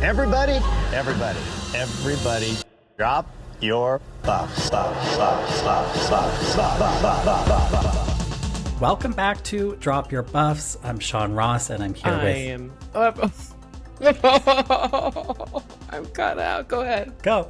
Everybody, everybody, everybody, drop your buffs. Welcome back to Drop Your Buffs. I'm Sean Ross, and I'm here I'm cut out. Go ahead. Go.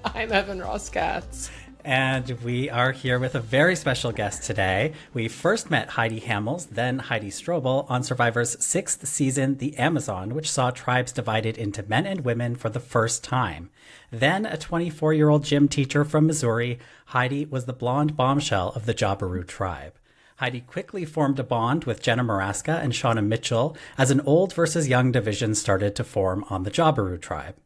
I'm Evan Ross Katz. And we are here with a very special guest today. We first met Heidi Hamels, then Heidi Strobel, on Survivor's 6th season, The Amazon, which saw tribes divided into men and women for the first time. Then a 24-year-old gym teacher from Missouri, Heidi was the blonde bombshell of the Jabiru tribe. Heidi quickly formed a bond with Jenna Maraska and Shauna Mitchell as an old versus young division started to form on the Jabiru tribe.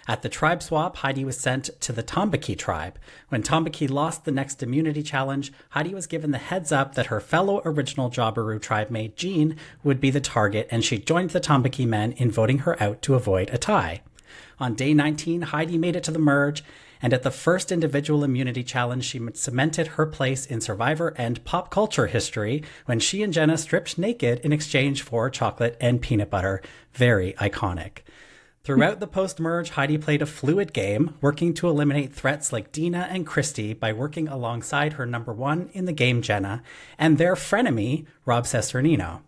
At the tribe swap, Heidi was sent to the Tambaki tribe. When Tambaki lost the next immunity challenge, Heidi was given the heads up that her fellow original Jabiru tribe mate Jean would be the target, and she joined the Tambaki men in voting her out to avoid a tie. On day 19, Heidi made it to the merge, and at the first individual immunity challenge, she cemented her place in Survivor and pop culture history when she and Jenna stripped naked in exchange for chocolate and peanut butter. Very iconic. Throughout the post-merge, Heidi played a fluid game, working to eliminate threats like Dina and Christy by working alongside her number one in the game, Jenna, and their frenemy, Rob Cesternino.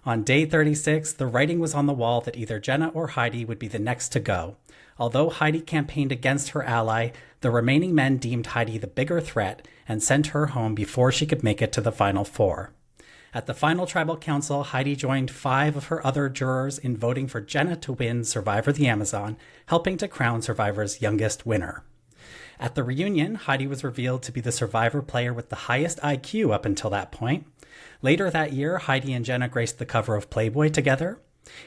On day 36, the writing was on the wall that either Jenna or Heidi would be the next to go. Although Heidi campaigned against her ally, the remaining men deemed Heidi the bigger threat and sent her home before she could make it to the final four. At the final tribal council, Heidi joined 5 of her other jurors in voting for Jenna to win Survivor the Amazon, helping to crown Survivor's youngest winner. At the reunion, Heidi was revealed to be the Survivor player with the highest IQ up until that point. Later that year, Heidi and Jenna graced the cover of Playboy together.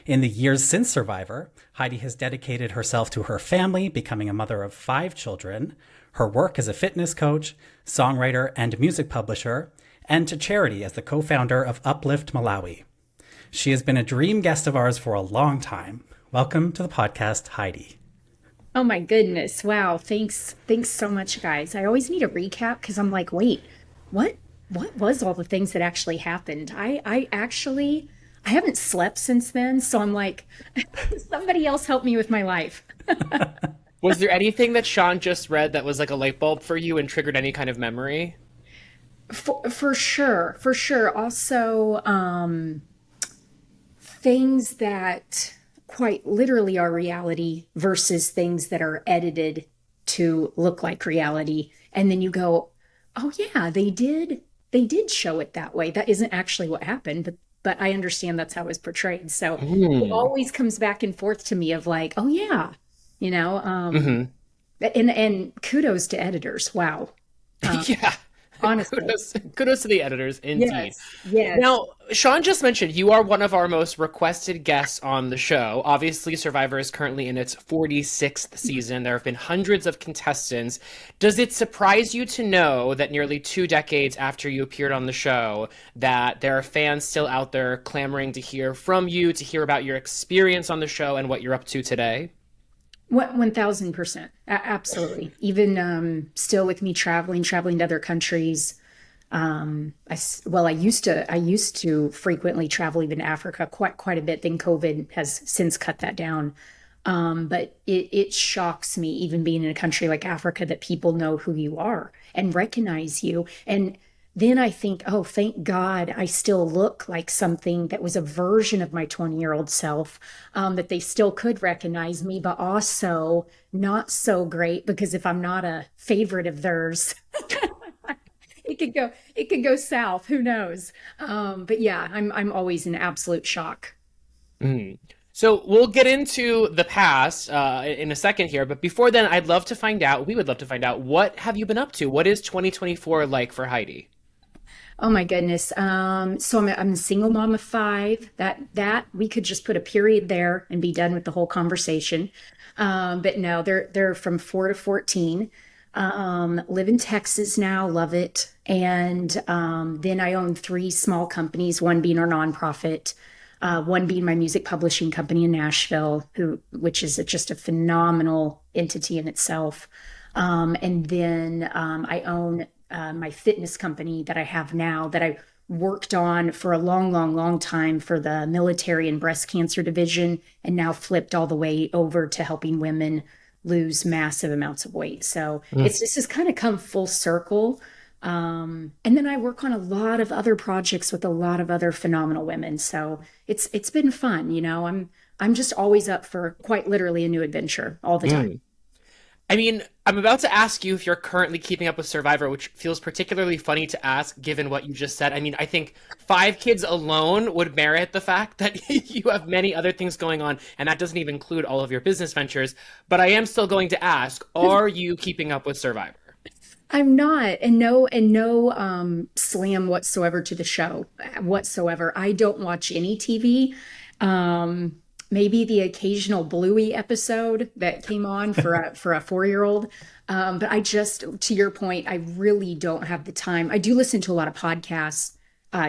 In the years since Survivor, Heidi has dedicated herself to her family, becoming a mother of 5 children, her work as a fitness coach, songwriter, and music publisher, and to charity as the co-founder of Uplift Malawi. She has been a dream guest of ours for a long time. Welcome to the podcast, Heidi. Oh my goodness. Wow. Thanks so much, guys. I always need a recap because I'm like, wait, what was all the things that actually happened? I haven't slept since then. So I'm like, somebody else help me with my life. Was there anything that Sean just read that was like a light bulb for you and triggered any kind of memory? For sure. Also, things that quite literally are reality versus things that are edited to look like reality. And then you go, oh yeah, they did show it that way. That isn't actually what happened, but I understand that's how it was portrayed. So it always comes back and forth to me of like, oh yeah, and kudos to editors. Wow. Yeah. Honestly. Kudos to the editors, indeed. Yes. Now, Sean just mentioned you are one of our most requested guests on the show. Obviously, Survivor is currently in its 46th season. There have been hundreds of contestants. Does it surprise you to know that nearly 2 decades after you appeared on the show, that there are fans still out there clamoring to hear from you, to hear about your experience on the show and what you're up to today? 1000%. Absolutely. Even still with me traveling to other countries. I used to frequently travel even to Africa quite a bit. Then COVID has since cut that down. But it shocks me, even being in a country like Africa, that people know who you are and recognize you. And then I think, oh, thank God I still look like something that was a version of my 20-year-old self, that they still could recognize me, but also not so great because if I'm not a favorite of theirs, it could go south. Who knows? But yeah, I'm always in absolute shock. So we'll get into the past in a second here, but before then, we would love to find out, what have you been up to? What is 2024 like for Heidi? Oh my goodness. So I'm a single mom of 5. That we could just put a period there and be done with the whole conversation. But no, they're from 4 to 14. Live in Texas now, love it. And then I own 3 small companies, one being our nonprofit, one being my music publishing company in Nashville, which is just a phenomenal entity in itself. And then I own my fitness company that I have now that I worked on for a long, long, long time for the military and breast cancer division, and now flipped all the way over to helping women lose massive amounts of weight. So it's just kind of come full circle. And then I work on a lot of other projects with a lot of other phenomenal women. So it's been fun. I'm just always up for quite literally a new adventure all the time. I mean, I'm about to ask you if you're currently keeping up with Survivor, which feels particularly funny to ask given what you just said. I mean, I think 5 kids alone would merit the fact that you have many other things going on, and that doesn't even include all of your business ventures. But I am still going to ask, are you keeping up with Survivor? I'm not, and no slam whatsoever to the show whatsoever. I don't watch any TV. Maybe the occasional Bluey episode that came on for a 4-year-old. But I just, to your point, I really don't have the time. I do listen to a lot of podcasts,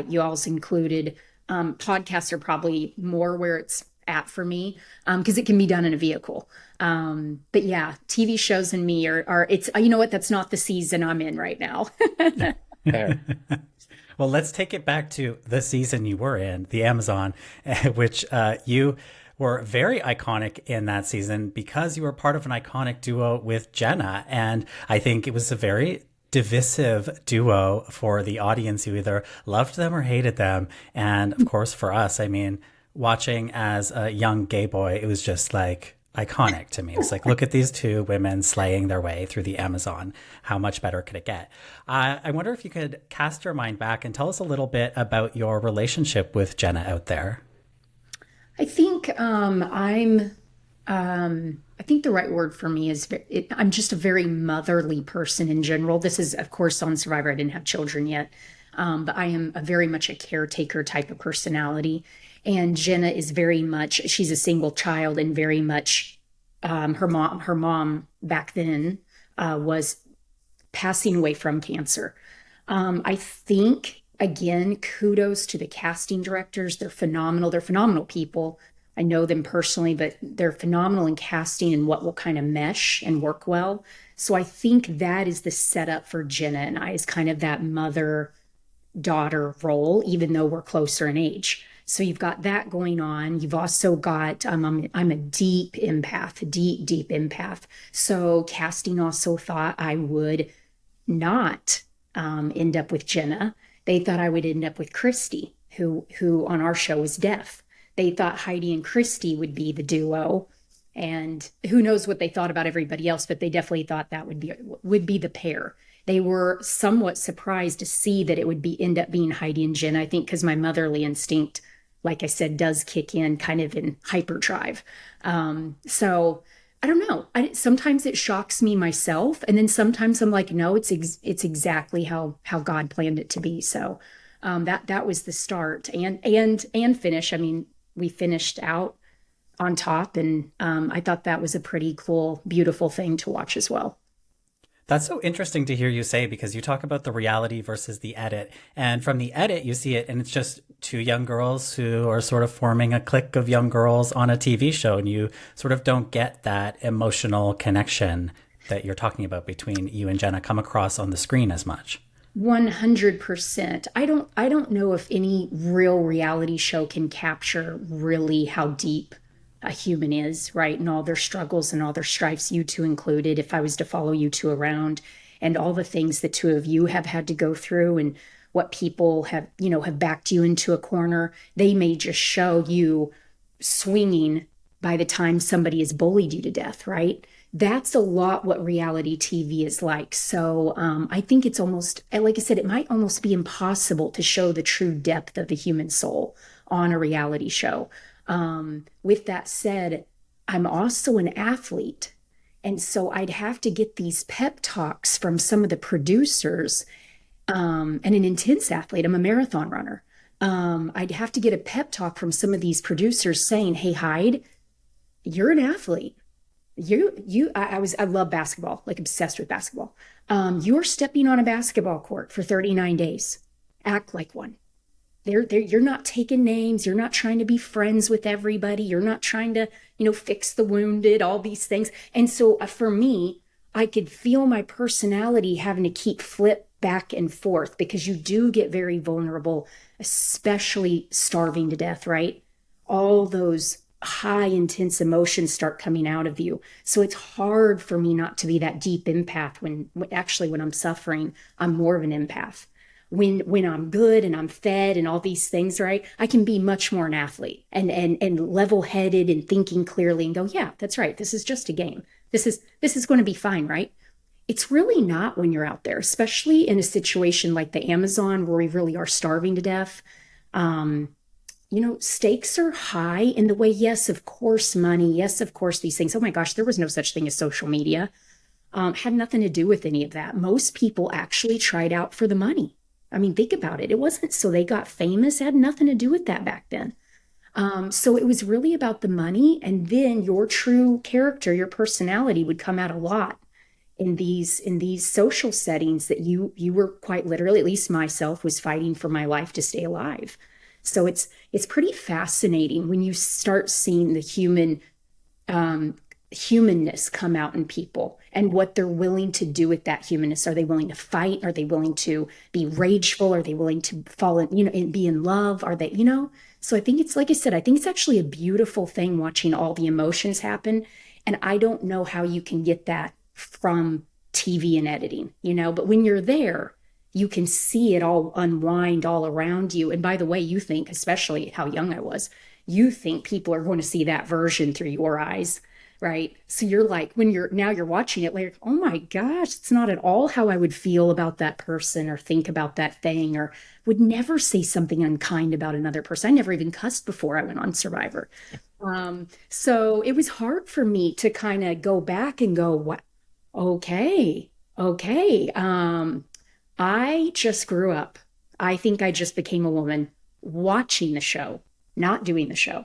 you all's included. Podcasts are probably more where it's at for me, because it can be done in a vehicle. But yeah, TV shows and me are it's, you know what, that's not the season I'm in right now. Fair. Well, let's take it back to the season you were in, the Amazon, which you were very iconic in that season because you were part of an iconic duo with Jenna. And I think it was a very divisive duo for the audience who either loved them or hated them. And of course, for us, I mean, watching as a young gay boy, it was just like iconic to me. It's like, look at these two women slaying their way through the Amazon. How much better could it get? I wonder if you could cast your mind back and tell us a little bit about your relationship with Jenna out there. I think I think the right word for me is I'm just a very motherly person in general. This is, of course, on Survivor. I didn't have children yet, but I am very much a caretaker type of personality. And Jenna is very much, she's a single child, and very much her mom back then was passing away from cancer. I think, again, kudos to the casting directors. They're phenomenal. They're phenomenal people. I know them personally, but they're phenomenal in casting and what will kind of mesh and work well. So I think that is the setup for Jenna and I, is kind of that mother-daughter role, even though we're closer in age. So you've got that going on. You've also got, I'm a deep empath, deep empath. So casting also thought I would not end up with Jenna. They thought I would end up with Christy, who on our show is deaf. They thought Heidi and Christy would be the duo. And who knows what they thought about everybody else, but they definitely thought that would be the pair. They were somewhat surprised to see that it would end up being Heidi and Jenna, I think, because my motherly instinct, like I said, does kick in kind of in hyperdrive. So I don't know. Sometimes it shocks me myself. And then sometimes I'm like, no, it's exactly how God planned it to be. So that was the start and finish. I mean, we finished out on top, and I thought that was a pretty cool, beautiful thing to watch as well. That's so interesting to hear you say, because you talk about the reality versus the edit. And from the edit, you see it, and it's just two young girls who are sort of forming a clique of young girls on a TV show. And you sort of don't get that emotional connection that you're talking about between you and Jenna come across on the screen as much. 100%. I don't know if any real reality show can capture really how deep a human is, right? And all their struggles and all their strifes, you two included, if I was to follow you two around, and all the things the two of you have had to go through, and what people have backed you into a corner. They may just show you swinging by the time somebody has bullied you to death, right? That's a lot what reality TV is like. So I think it's almost, like I said, it might almost be impossible to show the true depth of the human soul on a reality show. With that said, I'm also an athlete. And so I'd have to get these pep talks from some of the producers, and an intense athlete. I'm a marathon runner. I'd have to get a pep talk from some of these producers saying, hey, Hyde, you're an athlete. I love basketball, like obsessed with basketball. You're stepping on a basketball court for 39 days. Act like one. You're not taking names. You're not trying to be friends with everybody. You're not trying to, fix the wounded, all these things. And so for me, I could feel my personality having to keep flip back and forth, because you do get very vulnerable, especially starving to death, right? All those high intense emotions start coming out of you. So it's hard for me not to be that deep empath when I'm suffering. I'm more of an empath. When I'm good and I'm fed and all these things, right, I can be much more an athlete and level-headed and thinking clearly and go, yeah, that's right, this is just a game. This is going to be fine, right? It's really not when you're out there, especially in a situation like the Amazon where we really are starving to death. Stakes are high in the way, yes, of course, money, yes, of course, these things. Oh my gosh, there was no such thing as social media. Had nothing to do with any of that. Most people actually tried out for the money. I mean, think about it. It wasn't so they got famous. It had nothing to do with that back then. So it was really about the money, and then your true character, your personality would come out a lot in these social settings that you were quite literally, at least myself, was fighting for my life to stay alive. So it's pretty fascinating when you start seeing the humanness come out in people and what they're willing to do with that humanness. Are they willing to fight? Are they willing to be rageful? Are they willing to fall in, and be in love? Are they, so I think it's, like I said, I think it's actually a beautiful thing watching all the emotions happen. And I don't know how you can get that from TV and editing, but when you're there, you can see it all unwind all around you. And by the way, you think, especially how young I was, you think people are going to see that version through your eyes, right? So you're like, when you're watching it later, oh my gosh, it's not at all how I would feel about that person or think about that thing, or would never say something unkind about another person. I never even cussed before I went on Survivor. So it was hard for me to kind of go back and go, what? Okay. I just grew up. I think I just became a woman watching the show, not doing the show.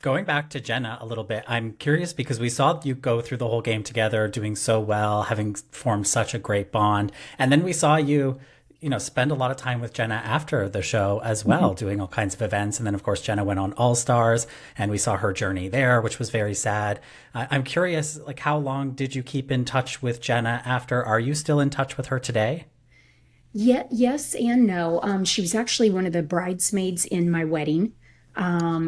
Going back to Jenna a little bit, I'm curious because we saw you go through the whole game together, doing so well, having formed such a great bond. And then we saw you, spend a lot of time with Jenna after the show as well, doing all kinds of events. And then, of course, Jenna went on All Stars, and we saw her journey there, which was very sad. I'm curious, like, how long did you keep in touch with Jenna after? Are you still in touch with her today? Yeah, yes and no. She was actually one of the bridesmaids in my wedding.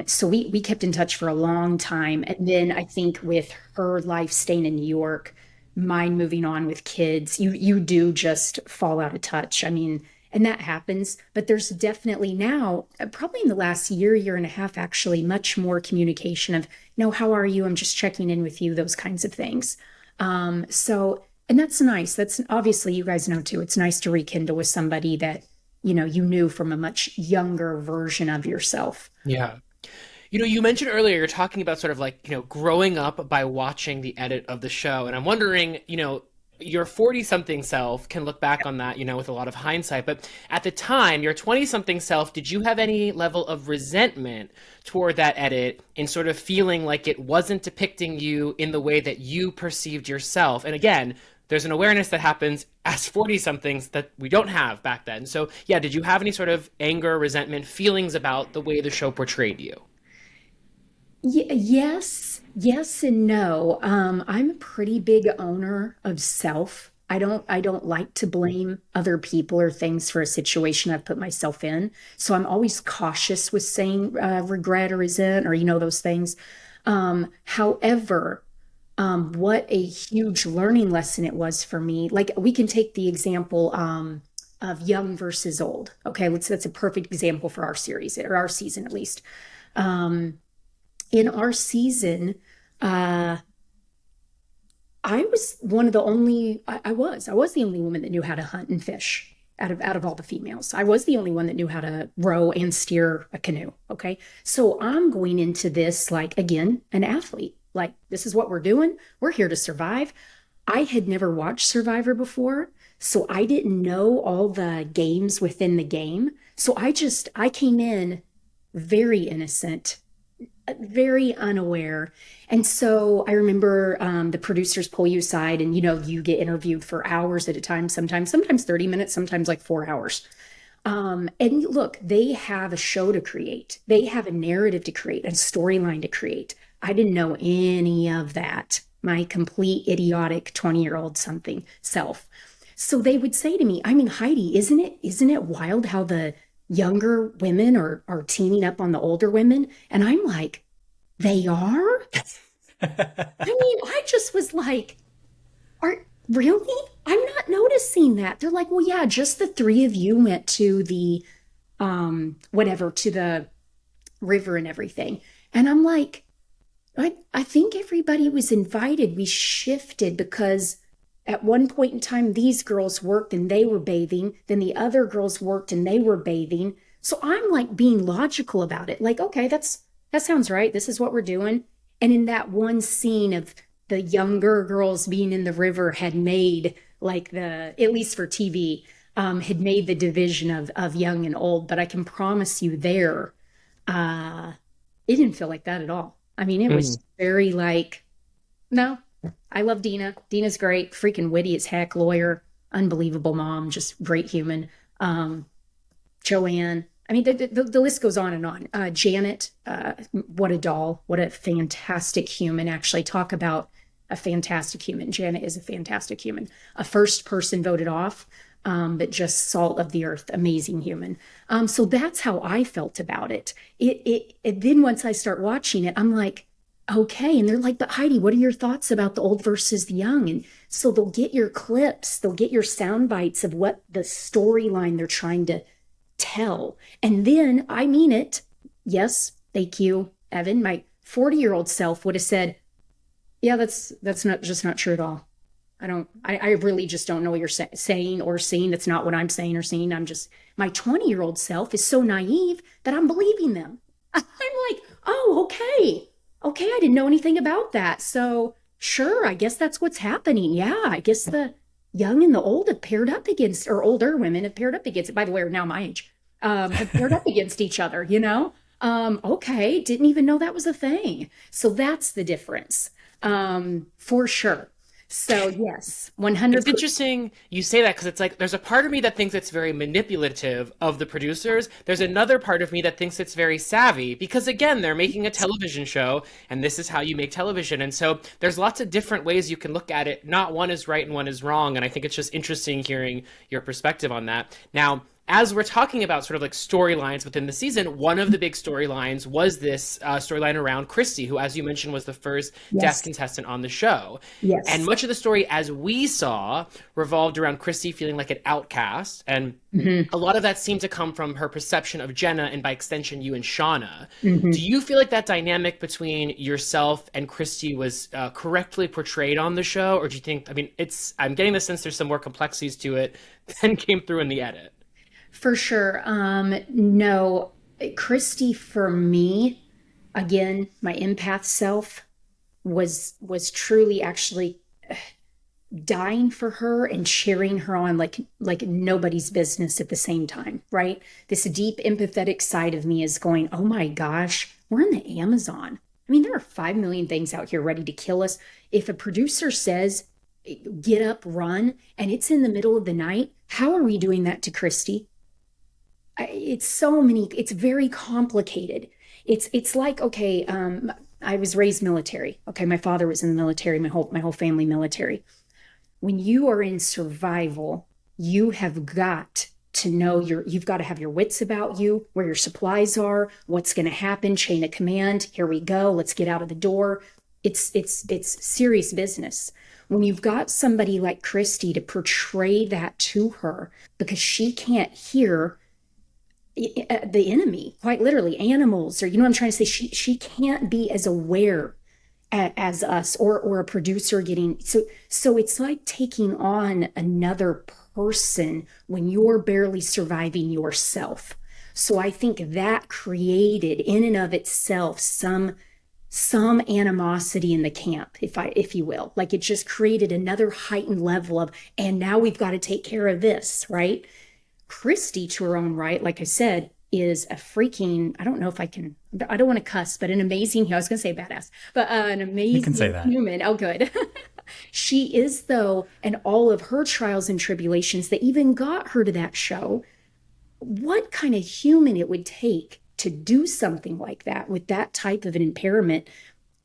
So we kept in touch for a long time. And then I think with her life staying in New York, mine moving on with kids, you do just fall out of touch. I mean, and that happens, but there's definitely now, probably in the last year and a half, actually much more communication of, how are you? I'm just checking in with you, those kinds of things. And that's nice. That's obviously, you guys know too, it's nice to rekindle with somebody that, you knew from a much younger version of yourself. Yeah. You mentioned earlier, you're talking about sort of like, growing up by watching the edit of the show. And I'm wondering, your 40-something self can look back on that, with a lot of hindsight. But at the time, your 20-something self, did you have any level of resentment toward that edit in sort of feeling like it wasn't depicting you in the way that you perceived yourself? And again, there's an awareness that happens as 40-somethings that we don't have back then. So yeah, did you have any sort of anger, resentment, feelings about the way the show portrayed you? Yes and no. I'm a pretty big owner of self. I don't like to blame other people or things for a situation I've put myself in. So I'm always cautious with saying regret or resent or, those things. However, what a huge learning lesson it was for me. Like, we can take the example of young versus old. Okay, that's a perfect example for our series, or our season at least. In our season, I was one of the only, I was the only woman that knew how to hunt and fish out of all the females. I was the only one that knew how to row and steer a canoe. Okay. So I'm going into this, like, again, an athlete, like, this is what we're doing. We're here to survive. I had never watched Survivor before, so I didn't know all the games within the game. So I came in very innocent, very unaware. And so I remember the producers pull you aside and, you get interviewed for hours at a time, sometimes 30 minutes, sometimes like 4 hours. And look, they have a show to create. They have a narrative to create, a storyline to create. I didn't know any of that. my complete idiotic 20-year-old something self. So they would say to me, I mean, Heidi, isn't it wild how the younger women are teaming up on the older women? And I'm like, they are? I mean, I just was like, are really? I'm not noticing that. They're like, well, yeah, just the three of you went to the whatever, to the river and everything. And I'm like, I think everybody was invited. We shifted because at one point in time, these girls worked and they were bathing. Then the other girls worked and they were bathing. So I'm like being logical about it. Like, okay, that sounds right. This is what we're doing. And in that one scene of the younger girls being in the river had made like at least for TV, had made the division of young and old. But I can promise you there, it didn't feel like that at all. I mean, it was very like, no, I love Dina. Dina's great, freaking witty as heck, lawyer, unbelievable mom, just great human. Joanne, I mean, the list goes on and on. Janet, what a doll, what a fantastic human. Actually, talk about a fantastic human. Janet is a fantastic human. A first person voted off, but just salt of the earth, amazing human. So that's how I felt about it. Then once I start watching it, I'm like, okay. And they're like, but Heidi, what are your thoughts about the old versus the young? And so they'll get your clips, they'll get your sound bites of what the storyline they're trying to tell. And then I mean it. Yes. Thank you, Evan. My 40-year-old self would have said, yeah, that's not true at all. I really just don't know what you're saying or seeing. That's not what I'm saying or seeing. My 20-year-old self is so naive that I'm believing them. I'm like, oh, okay. Okay, I didn't know anything about that. So sure, I guess that's what's happening. Yeah, I guess the young and the old have paired up against, or older women have paired up against, by the way, are now my age, have paired up against each other, Okay, didn't even know that was a thing. So that's the difference, for sure. So yes, 100%. It's interesting you say that because it's like there's a part of me that thinks it's very manipulative of the producers. There's another part of me that thinks it's very savvy because, again, they're making a television show and this is how you make television. And so there's lots of different ways you can look at it. Not one is right and one is wrong. And I think it's just interesting hearing your perspective on that. Now, as we're talking about sort of like storylines within the season, one of the big storylines was this storyline around Christy, who, as you mentioned, was the first deaf contestant on the show. Yes. And much of the story, as we saw, revolved around Christy feeling like an outcast. And a lot of that seemed to come from her perception of Jenna and, by extension, you and Shauna. Do you feel like that dynamic between yourself and Christy was correctly portrayed on the show? Or do you think, I mean, I'm getting the sense there's some more complexities to it than came through in the edit. For sure. No, Christy, for me, again, my empath self was truly actually dying for her and cheering her on like nobody's business at the same time, right? This deep empathetic side of me is going, oh my gosh, we're in the Amazon. I mean, there are 5 million things out here ready to kill us. If a producer says, get up, run, and it's in the middle of the night, how are we doing that to Christy? It's very complicated. It's like, okay, I was raised military. Okay, my father was in the military, my whole family military. When you are in survival, you have got to know you've got to have your wits about you, where your supplies are, what's going to happen, chain of command. Here we go. Let's get out of the door. It's serious business. When you've got somebody like Christy to portray that to her because she can't hear the enemy, quite literally animals, or what I'm trying to say, she can't be as aware as us or a producer getting so it's like taking on another person when you're barely surviving yourself. So I think that created in and of itself some animosity in the camp, if you will. Like it just created another heightened level of, and now we've got to take care of this, right? Christy, to her own right, like I said, is a freaking, I don't want to cuss, but an amazing, I was going to say badass, but an amazing you can say that. Human. Oh, good. She is, though, and all of her trials and tribulations that even got her to that show, what kind of human it would take to do something like that with that type of an impairment.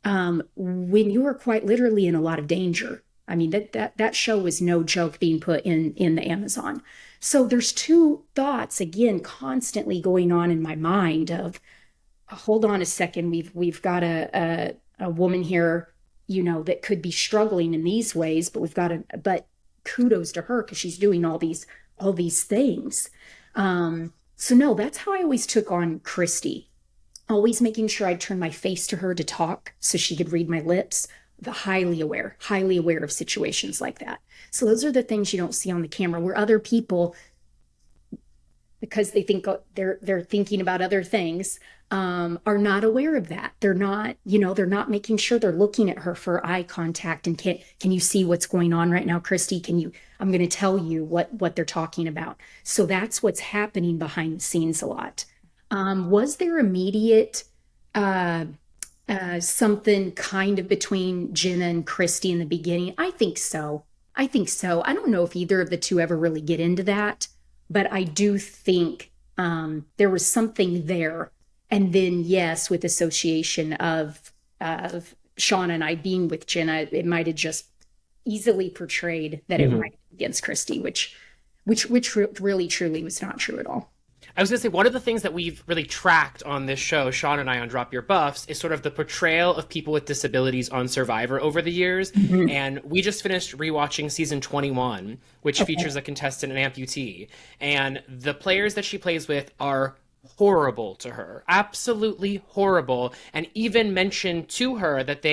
when you are quite literally in a lot of danger. I mean, that show was no joke being put in the Amazon. So there's two thoughts again constantly going on in my mind of, hold on a second, we've got a woman here, that could be struggling in these ways, but kudos to her because she's doing all these things. So no, that's how I always took on Christy. Always making sure I'd turn my face to her to talk so she could read my lips. The highly aware of situations like that. So those are the things you don't see on the camera, where other people, because they think they're thinking about other things, are not aware of that. They're not making sure they're looking at her for eye contact and can you see what's going on right now, Christy? I'm going to tell you what they're talking about. So that's what's happening behind the scenes a lot. Was there immediate something kind of between Jenna and Christy in the beginning? I think so. I don't know if either of the two ever really get into that, but I do think there was something there. And then, yes, with association of Sean and I being with Jenna, it might have just easily portrayed that it might be against Christy, which really truly was not true at all. I was going to say, one of the things that we've really tracked on this show, Sean and I on Drop Your Buffs, is sort of the portrayal of people with disabilities on Survivor over the years. Mm-hmm. And we just finished rewatching season 21, which features a contestant, an amputee. And the players that she plays with are horrible to her, absolutely horrible, and even mention to her that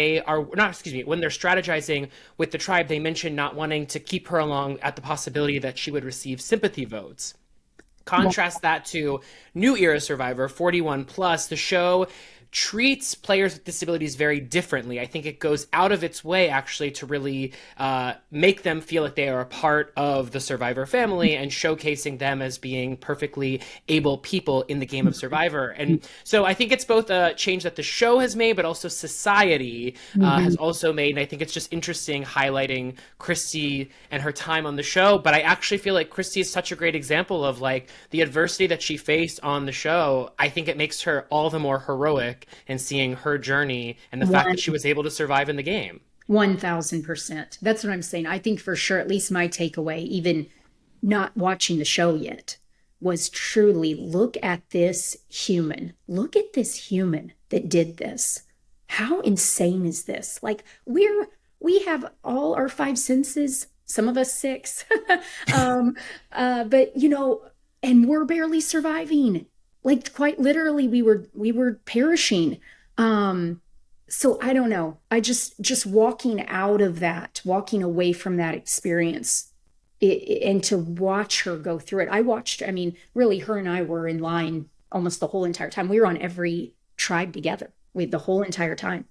when they're strategizing with the tribe, they mention not wanting to keep her along at the possibility that she would receive sympathy votes. Contrast that to New Era Survivor 41 Plus. The show treats players with disabilities very differently. I think it goes out of its way actually to really make them feel like they are a part of the Survivor family and showcasing them as being perfectly able people in the game of Survivor. And so I think it's both a change that the show has made, but also society has also made. And I think it's just interesting highlighting Christy and her time on the show. But I actually feel like Christy is such a great example of like the adversity that she faced on the show. I think it makes her all the more heroic and seeing her journey and the fact that she was able to survive in the game. 1000%. That's what I'm saying. I think for sure, at least my takeaway, even not watching the show yet, was truly look at this human. Look at this human that did this. How insane is this? Like we have all our five senses, some of us six, but and we're barely surviving. Like quite literally, we were perishing. So I don't know. I just walking out of that, walking away from that experience, and to watch her go through it. Really, her and I were in line almost the whole entire time. We were on every tribe together with the whole entire time.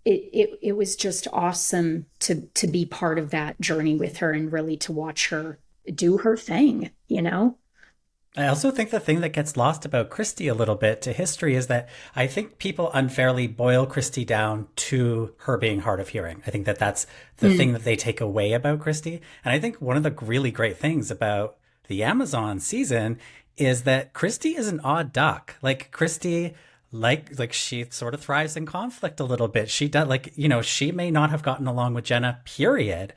It was just awesome to be part of that journey with her and really to watch her do her thing, I also think the thing that gets lost about Christy a little bit to history is that I think people unfairly boil Christy down to her being hard of hearing. I think that that's the thing that they take away about Christy. And I think one of the really great things about the Amazon season is that Christy is an odd duck. Like Christy, like she sort of thrives in conflict a little bit. She does, she may not have gotten along with Jenna, period.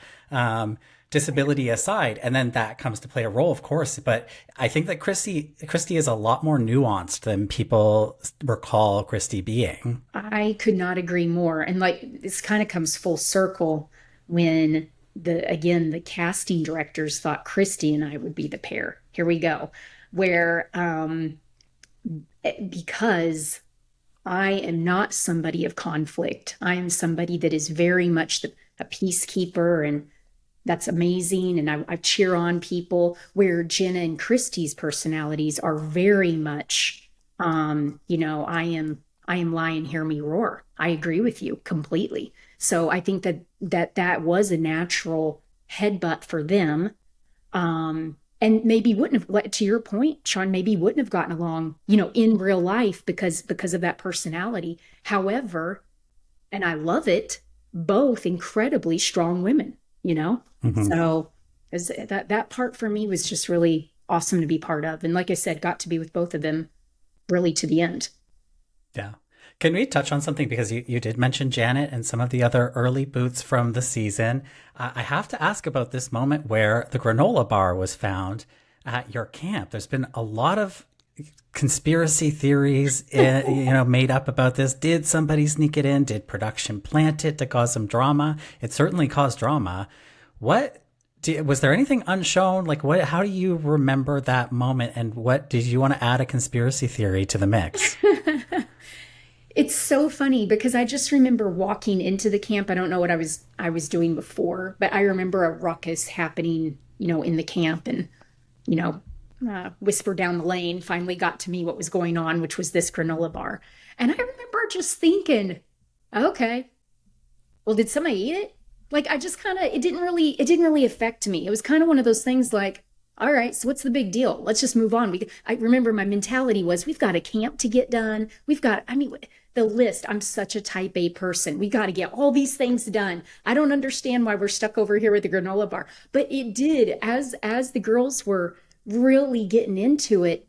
Disability aside, and then that comes to play a role, of course. But I think that Christy is a lot more nuanced than people recall Christy being. I could not agree more. And this kind of comes full circle when the casting directors thought Christy and I would be the pair. Here we go. Where because I am not somebody of conflict. I am somebody that is very much a peacekeeper, and that's amazing. And I cheer on people, where Jenna and Christy's personalities are very much, I am lion, hear me roar. I agree with you completely. So I think that was a natural headbutt for them. And maybe wouldn't have, to your point, Sean, maybe wouldn't have gotten along, in real life because of that personality. However, and I love it, both incredibly strong women. So that part for me was just really awesome to be part of. And like I said, got to be with both of them really to the end. Yeah. Can we touch on something? Because you did mention Janet and some of the other early boots from the season. I have to ask about this moment where the granola bar was found at your camp. There's been a lot of conspiracy theories, made up about this. Did somebody sneak it in? Did production plant it to cause some drama? It certainly caused drama. Was there anything unshown? Like, how do you remember that moment? And what did you want to add a conspiracy theory to the mix? It's so funny because I just remember walking into the camp. I don't know what I was doing before, but I remember a ruckus happening, in the camp, and, whisper down the lane finally got to me what was going on, which was this granola bar. And I remember just thinking, okay, well, did somebody eat it? Like, I just it didn't really affect me. It was kind of one of those things like, all right, so what's the big deal? Let's just move on. I remember my mentality was, we've got a camp to get done. The list, I'm such a type A person. We got to get all these things done. I don't understand why we're stuck over here with the granola bar. But it did, as the girls were really getting into it,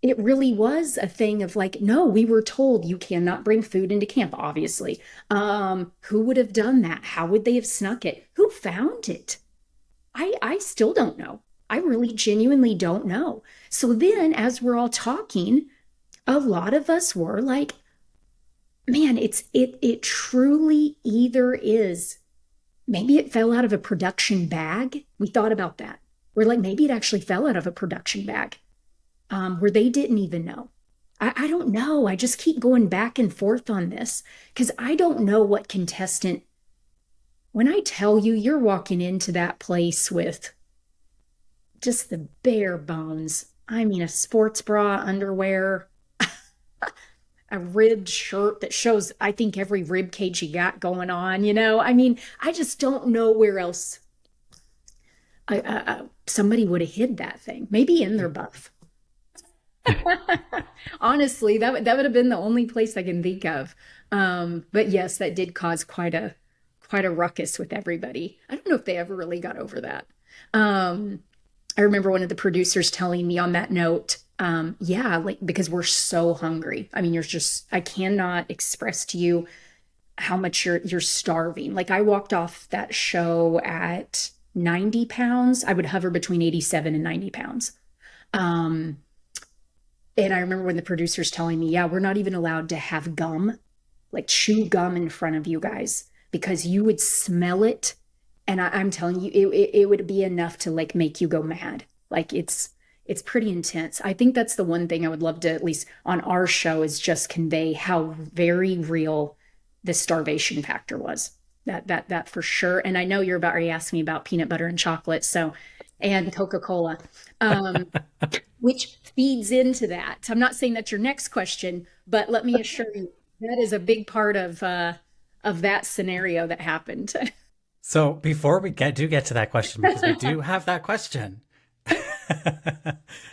it really was a thing of like, no, we were told you cannot bring food into camp, obviously. Who would have done that? How would they have snuck it? Who found it? I still don't know. I really genuinely don't know. So then as we're all talking, a lot of us were like, man, it truly either is, maybe it fell out of a production bag. We thought about that. We're like, maybe it actually fell out of a production bag where they didn't even know. I don't know. I just keep going back and forth on this because I don't know what contestant, when I tell you you're walking into that place with just the bare bones. I mean, a sports bra, underwear, a ribbed shirt that shows, I think, every rib cage you got going on, I mean, I just don't know where else somebody would have hid that thing. Maybe in their buff. Honestly, that would have been the only place I can think of. But yes, that did cause quite a ruckus with everybody. I don't know if they ever really got over that. I remember one of the producers telling me on that note, because we're so hungry. I mean, I cannot express to you how much you're starving. Like, I walked off that show at 90 pounds. I would hover between 87 and 90 pounds. And I remember when the producer's telling me, we're not even allowed to have gum, like chew gum in front of you guys, because you would smell it. And I'm telling you, it would be enough to like make you go mad. Like, it's pretty intense. I think that's the one thing I would love to, at least on our show, is just convey how very real the starvation factor was. That for sure. And I know you're about to ask me about peanut butter and chocolate, and Coca-Cola, which feeds into that. I'm not saying that's your next question, but let me assure you, that is a big part of that scenario that happened. So before we get to that question, because we do have that question,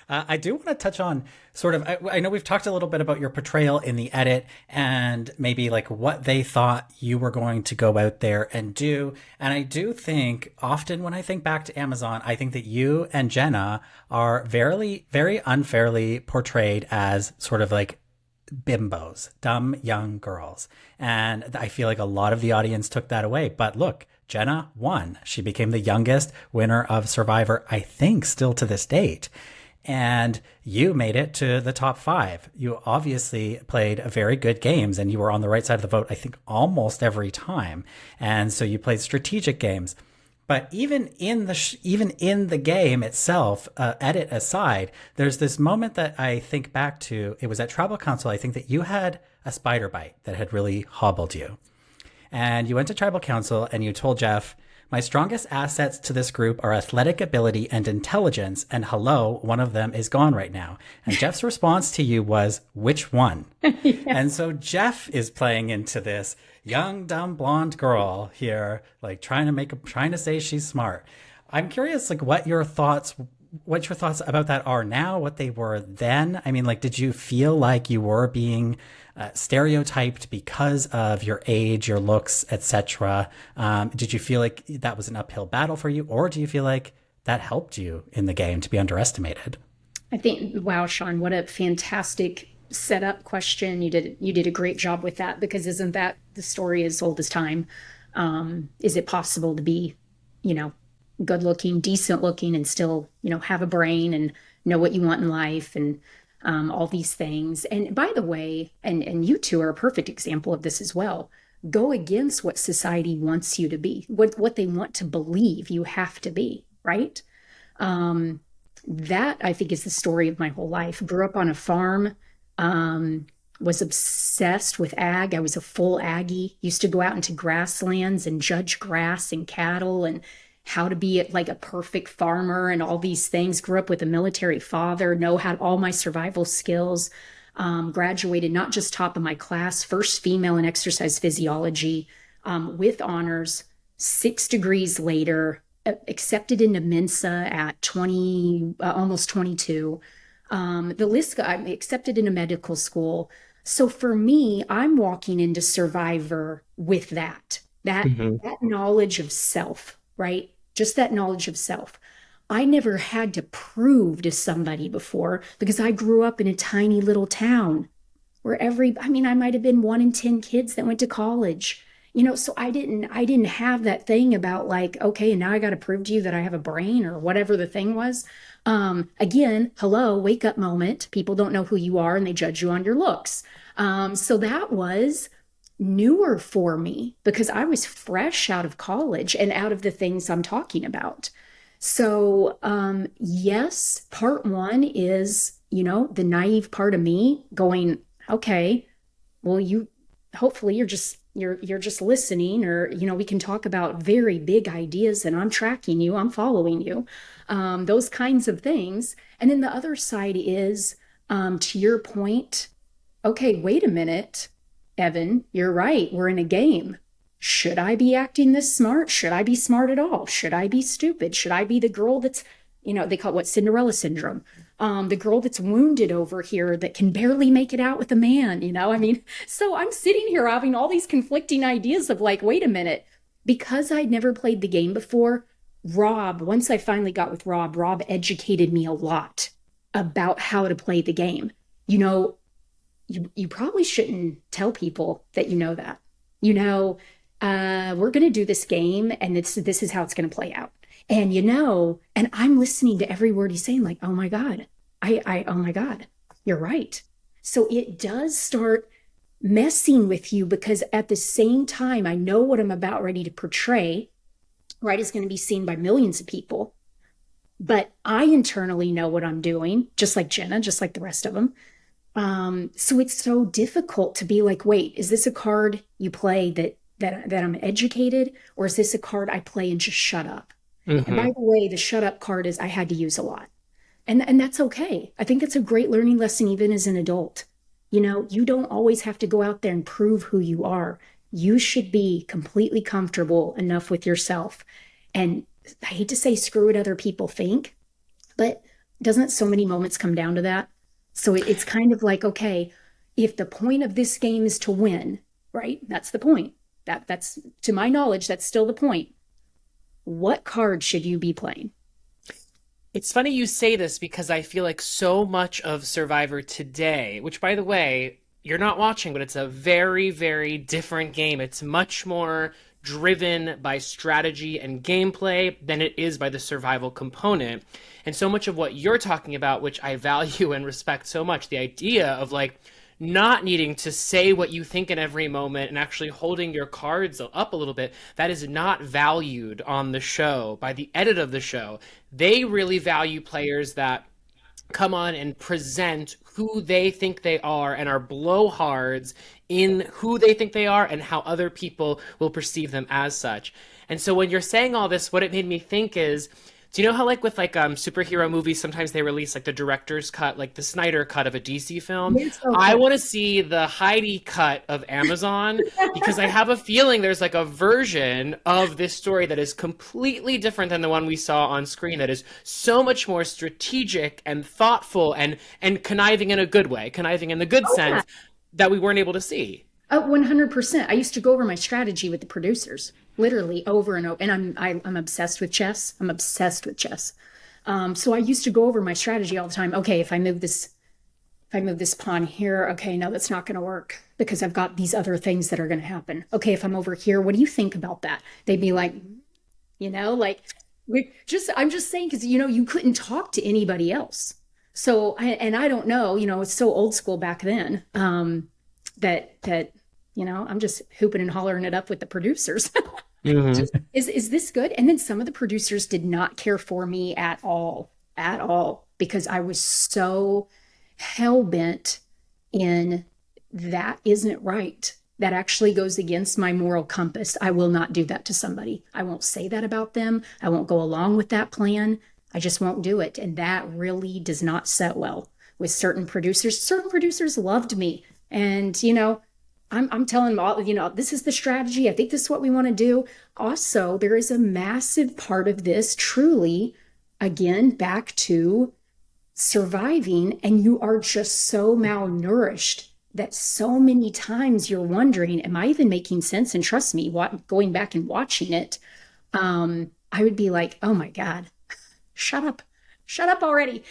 I do want to touch on sort of, I know we've talked a little bit about your portrayal in the edit and maybe like what they thought you were going to go out there and do. And I do think often when I think back to Amazon, I think that you and Jenna are very, very unfairly portrayed as sort of like bimbos, dumb young girls. And I feel like a lot of the audience took that away. But look, Jenna won. She became the youngest winner of Survivor, I think, still to this date. And you made it to the top 5. You obviously played very good games and you were on the right side of the vote, I think, almost every time. And so you played strategic games. But even in the game itself, edit aside, there's this moment that I think back to. It was at Tribal Council, I think, that you had a spider bite that had really hobbled you. And you went to Tribal Council and you told Jeff, my strongest assets to this group are athletic ability and intelligence. And hello, one of them is gone right now. And Jeff's response to you was, which one? Yeah. And so Jeff is playing into this young, dumb, blonde girl here, like trying to say she's smart. I'm curious, like, what your thoughts about that are now, what they were then. I mean, like, did you feel like you were being stereotyped because of your age, your looks, etc.? Did you feel like that was an uphill battle for you, or do you feel like that helped you in the game to be underestimated? I think, wow, Sean, what a fantastic setup question. You did a great job with that, because isn't that the story as old as time? Is it possible to be, you know, good looking, decent looking, and still, have a brain and know what you want in life, and all these things? And by the way, and you two are a perfect example of this as well. Go against what society wants you to be, what they want to believe you have to be, right? That I think is the story of my whole life. Grew up on a farm, was obsessed with ag. I was a full Aggie. Used to go out into grasslands and judge grass and cattle and how to be like a perfect farmer and all these things. Grew up with a military father, had all my survival skills. Graduated not just top of my class, first female in exercise physiology, with honors. 6 degrees later, accepted into Mensa at 20, almost 22. I'm accepted into medical school. So for me, I'm walking into Survivor with that knowledge of self, right? Just that knowledge of self. I never had to prove to somebody before, because I grew up in a tiny little town where I might have been 1 in 10 kids that went to college. So I didn't have that thing about like, okay, now I got to prove to you that I have a brain, or whatever the thing was. Again, hello, wake up moment. People don't know who you are and they judge you on your looks. So that was newer for me, because I was fresh out of college and out of the things I'm talking about. So, yes, part one is, the naive part of me going, okay, well, hopefully you're just listening, or, we can talk about very big ideas and I'm tracking you, I'm following you, those kinds of things. And then the other side is, to your point, okay, wait a minute, Evan, you're right. We're in a game. Should I be acting this smart? Should I be smart at all? Should I be stupid? Should I be the girl that's, they call it what, Cinderella syndrome? The girl that's wounded over here that can barely make it out with a man, So I'm sitting here having all these conflicting ideas of like, wait a minute, because I'd never played the game before, once I finally got with Rob educated me a lot about how to play the game. You probably shouldn't tell people that you know that. We're going to do this game, and this is how it's going to play out. And, and I'm listening to every word he's saying, like, oh my God, oh my God, you're right. So it does start messing with you, because at the same time, I know what I'm about ready to portray, right, is going to be seen by millions of people. But I internally know what I'm doing, just like Jenna, just like the rest of them. So it's so difficult to be like, wait, is this a card you play that I'm educated, or is this a card I play and just shut up? Mm-hmm. And by the way, the shut up card is I had to use a lot. And that's okay. I think that's a great learning lesson, even as an adult. You don't always have to go out there and prove who you are. You should be completely comfortable enough with yourself. And I hate to say screw what other people think, but doesn't so many moments come down to that? So it's kind of like, okay, if the point of this game is to win, right? That's the point. That's, to my knowledge, that's still the point. What card should you be playing? It's funny you say this, because I feel like so much of Survivor today, which, by the way, you're not watching, but it's a very, very different game. It's much more driven by strategy and gameplay than it is by the survival component. And so much of what you're talking about, which I value and respect so much, the idea of like not needing to say what you think in every moment and actually holding your cards up a little bit, that is not valued on the show by the edit of the show. They really value players that come on and present who they think they are and are blowhards in who they think they are and how other people will perceive them as such. And so when you're saying all this, what it made me think is, do you know how like with like superhero movies, sometimes they release like the director's cut, like the Snyder cut of a DC film? Yes, okay. I want to see the Heidi cut of Amazon, because I have a feeling there's like a version of this story that is completely different than the one we saw on screen, that is so much more strategic and thoughtful and conniving in a good way, conniving in the good sense, that we weren't able to see. 100%. I used to go over my strategy with the producers, literally over and over. And I'm obsessed with chess. I'm obsessed with chess. So I used to go over my strategy all the time. Okay, if I move this if I move this pawn here, okay, no, that's not going to work because I've got these other things that are going to happen. Okay, if I'm over here, what do you think about that? They'd be like, like I'm just saying, because, you couldn't talk to anybody else. So, I don't know, it's so old school back then, that, I'm just hooping and hollering it up with the producers. Mm-hmm. Is this good? And then some of the producers did not care for me at all, because I was so hell-bent in that isn't right. That actually goes against my moral compass. I will not do that to somebody. I won't say that about them. I won't go along with that plan. I just won't do it. And that really does not set well with certain producers. Certain producers loved me. And, I'm telling them all, this is the strategy. I think this is what we want to do. Also, there is a massive part of this, truly, again, back to surviving. And you are just so malnourished that so many times you're wondering, am I even making sense? And trust me, going back and watching it, I would be like, oh my God, shut up already.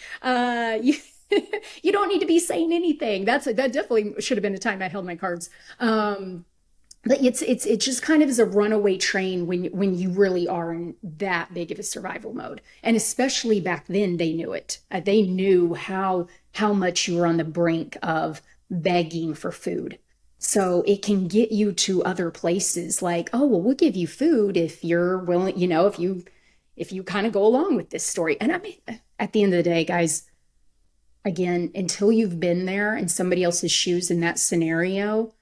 You don't need to be saying anything. That definitely should have been a time I held my cards. But it just kind of is a runaway train when you really are in that big of a survival mode. And especially back then, they knew it. They knew how much you were on the brink of begging for food. So it can get you to other places like, oh, well, we'll give you food if you're willing, if you kind of go along with this story. And I mean, at the end of the day, guys, again, until you've been there in somebody else's shoes in that scenario,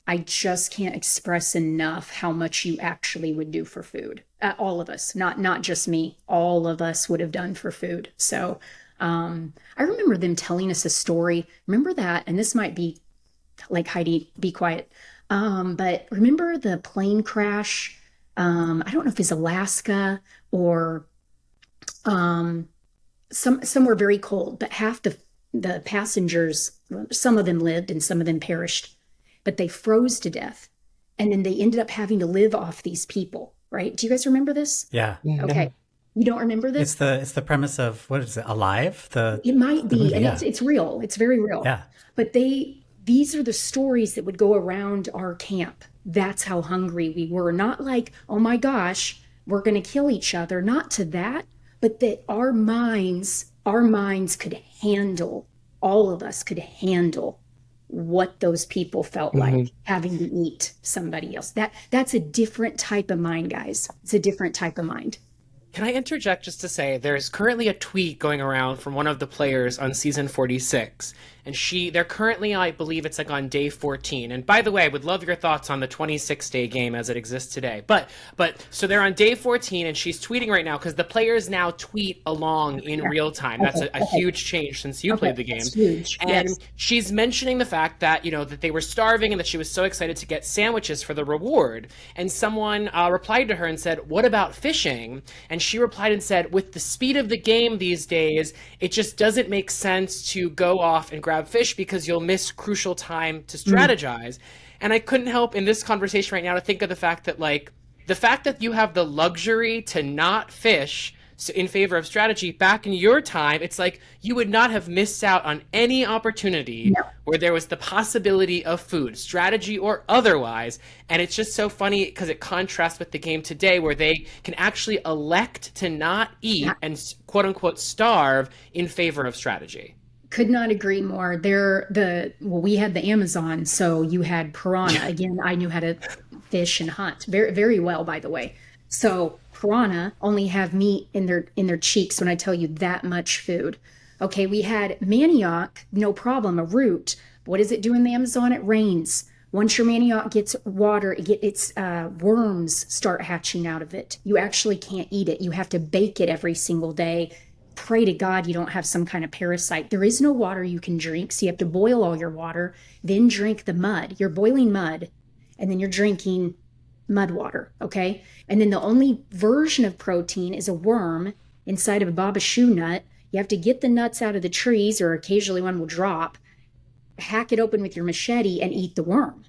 I just can't express enough how much you actually would do for food. All of us, not just me, all of us would have done for food. So I remember them telling us a story. Remember that? And this might be like, Heidi, be quiet. But remember the plane crash? I don't know if it's Alaska or somewhere very cold, but half the passengers, some of them lived and some of them perished, but they froze to death. And then they ended up having to live off these people, right? Do you guys remember this? Yeah. Okay. You don't remember this? It's the premise of, what is it, Alive? It might be, movie, and yeah. it's real. It's very real. Yeah. But these are the stories that would go around our camp. That's how hungry we were. Not like, oh my gosh, we're going to kill each other. Not to that, but that our minds could handle, all of us could handle what those people felt like having to eat somebody else. That's a different type of mind, guys. It's a different type of mind. Can I interject just to say there's currently a tweet going around from one of the players on season 46, and they're currently, I believe it's like on day 14. And by the way, I would love your thoughts on the 26-day game as it exists today. But so they're on day 14, and she's tweeting right now because the players now tweet along in real time. That's a huge change since you played the game. That's huge. And Yes. she's mentioning the fact that, that they were starving and that she was so excited to get sandwiches for the reward. And someone replied to her and said, "What about fishing?" And she replied and said, "With the speed of the game these days, it just doesn't make sense to go off and grab fish because you'll miss crucial time to strategize." And I couldn't help in this conversation right now to think of the fact that you have the luxury to not fish in favor of strategy back in your time, it's like you would not have missed out on any opportunity where there was the possibility of food, strategy or otherwise. And it's just so funny because it contrasts with the game today where they can actually elect to not eat and quote unquote starve in favor of strategy. Could not agree more. We had the Amazon, so you had piranha. Again, I knew how to fish and hunt very, very well, by the way. So piranha only have meat in their cheeks when I tell you that much food. Okay, we had manioc, no problem, a root. What does it do in the Amazon? It rains. Once your manioc gets water, its worms start hatching out of it. You actually can't eat it. You have to bake it every single day. Pray to God you don't have some kind of parasite. There is no water you can drink, so you have to boil all your water, then drink the mud. You're boiling mud, and then you're drinking mud water, okay? And then the only version of protein is a worm inside of a babashu nut. You have to get the nuts out of the trees, or occasionally one will drop, hack it open with your machete, and eat the worm.